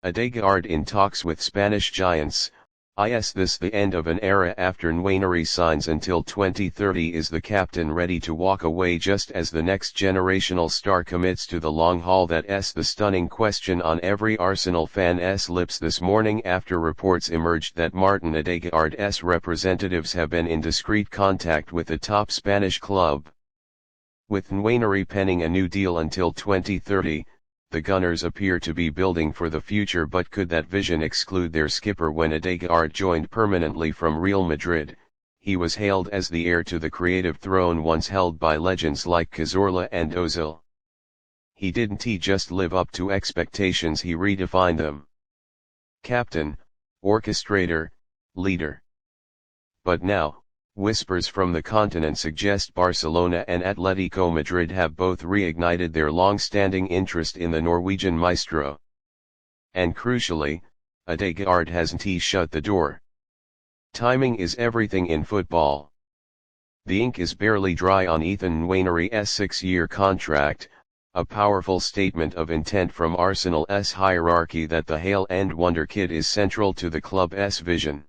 Ødegaard in talks with Spanish giants. Is this the end of an era after Nwaneri signs until 2030? Is the captain ready to walk away just as the next generational star commits to the long haul? That's the stunning question on every Arsenal fan's lips this morning after reports emerged that Martin Ødegaard's representatives have been in discreet contact with the top Spanish club. With Nwaneri penning a new deal until 2030, the Gunners appear to be building for the future, but could that vision exclude their skipper? When Ødegaard joined permanently from Real Madrid, he was hailed as the heir to the creative throne once held by legends like Cazorla and Ozil. He didn't just live up to expectations, he redefined them. Captain, orchestrator, leader. But now, whispers from the continent suggest Barcelona and Atlético Madrid have both reignited their long-standing interest in the Norwegian maestro. And crucially, Ødegaard hasn't shut the door. Timing is everything in football. The ink is barely dry on Ethan Nwaneri's 6-year contract, a powerful statement of intent from Arsenal's hierarchy that the hail and wonder kid is central to the club's vision.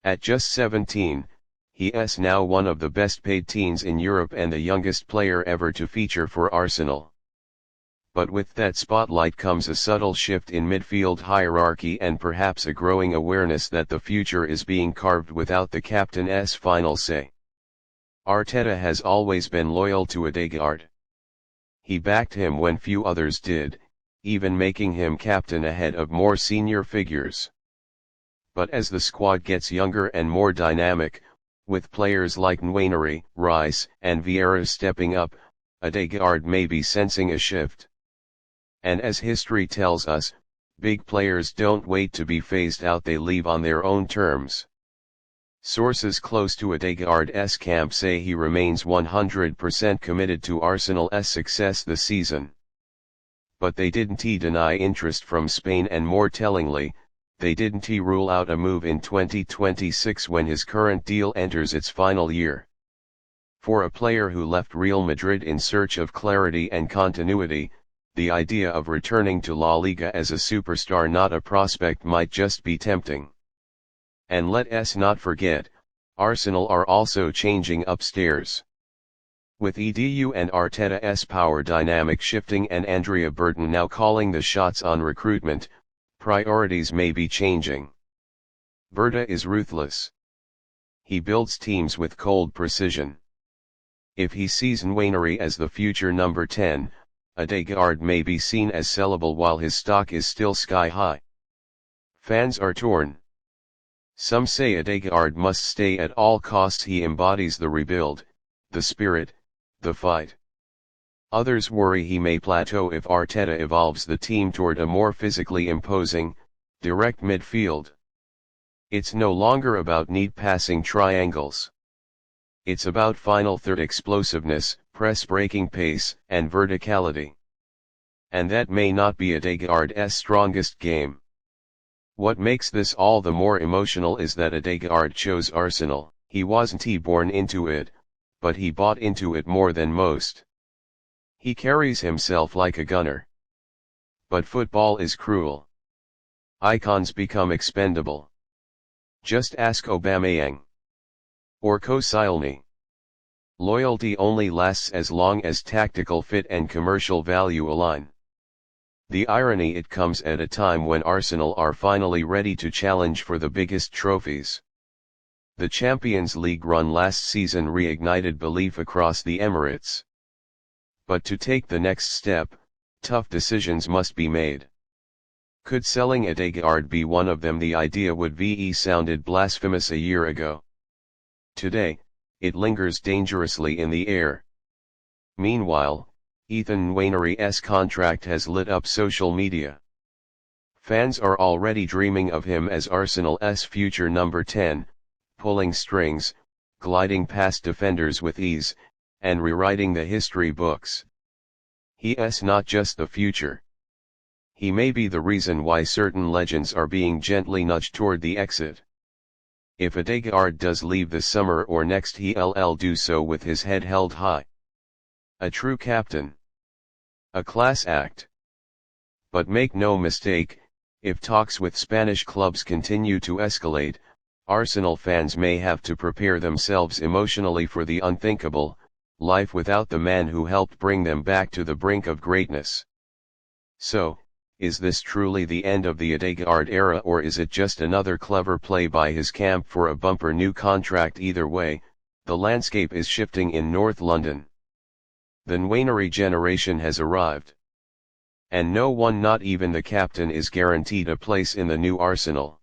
At just 17, he is now one of the best paid teens in Europe and the youngest player ever to feature for Arsenal. But with that spotlight comes a subtle shift in midfield hierarchy and perhaps a growing awareness that the future is being carved without the captain's final say. Arteta has always been loyal to Ødegaard. He backed him when few others did, even making him captain ahead of more senior figures. But as the squad gets younger and more dynamic, with players like Nwaneri, Rice, and Vieira stepping up, Ødegaard may be sensing a shift. And as history tells us, big players don't wait to be phased out, they leave on their own terms. Sources close to Ødegaard's camp say he remains 100% committed to Arsenal's success this season. But they didn't deny interest from Spain, and more tellingly, they didn't rule out a move in 2026 when his current deal enters its final year. For a player who left Real Madrid in search of clarity and continuity, the idea of returning to La Liga as a superstar, not a prospect, might just be tempting. And let us not forget, Arsenal are also changing upstairs. With Edu and Arteta's power dynamic shifting and Andrea Burton now calling the shots on recruitment, priorities may be changing. Berta is ruthless. He builds teams with cold precision. If he sees Nwaneri as the future number 10, Ødegaard may be seen as sellable while his stock is still sky high. Fans are torn. Some say Ødegaard must stay at all costs, he embodies the rebuild, the spirit, the fight. Others worry he may plateau if Arteta evolves the team toward a more physically imposing, direct midfield. It's no longer about neat passing triangles. It's about final third explosiveness, press-breaking pace, and verticality. And that may not be Ødegaard's strongest game. What makes this all the more emotional is that Ødegaard chose Arsenal. He wasn't born into it, but he bought into it more than most. He carries himself like a gunner. But football is cruel. Icons become expendable. Just ask Aubameyang. Or Koscielny. Loyalty only lasts as long as tactical fit and commercial value align. The irony, it comes at a time when Arsenal are finally ready to challenge for the biggest trophies. The Champions League run last season reignited belief across the Emirates. But to take the next step, tough decisions must be made. Could selling Ødegaard be one of them? The idea would have sounded blasphemous a year ago. Today, it lingers dangerously in the air. Meanwhile, Ethan Nwaneri's contract has lit up social media. Fans are already dreaming of him as Arsenal's future number 10, pulling strings, gliding past defenders with ease, and rewriting the history books. He is not just the future. He may be the reason why certain legends are being gently nudged toward the exit. If Ødegaard does leave this summer or next, he'll do so with his head held high. A true captain. A class act. But make no mistake, If talks with Spanish clubs continue to escalate, Arsenal fans may have to prepare themselves emotionally for the unthinkable, life without the man who helped bring them back to the brink of greatness. So, is this truly the end of the Ødegaard era, or is it just another clever play by his camp for a bumper new contract? Either way, the landscape is shifting in North London. The Nwaneri generation has arrived. And no one, not even the captain, is guaranteed a place in the new Arsenal.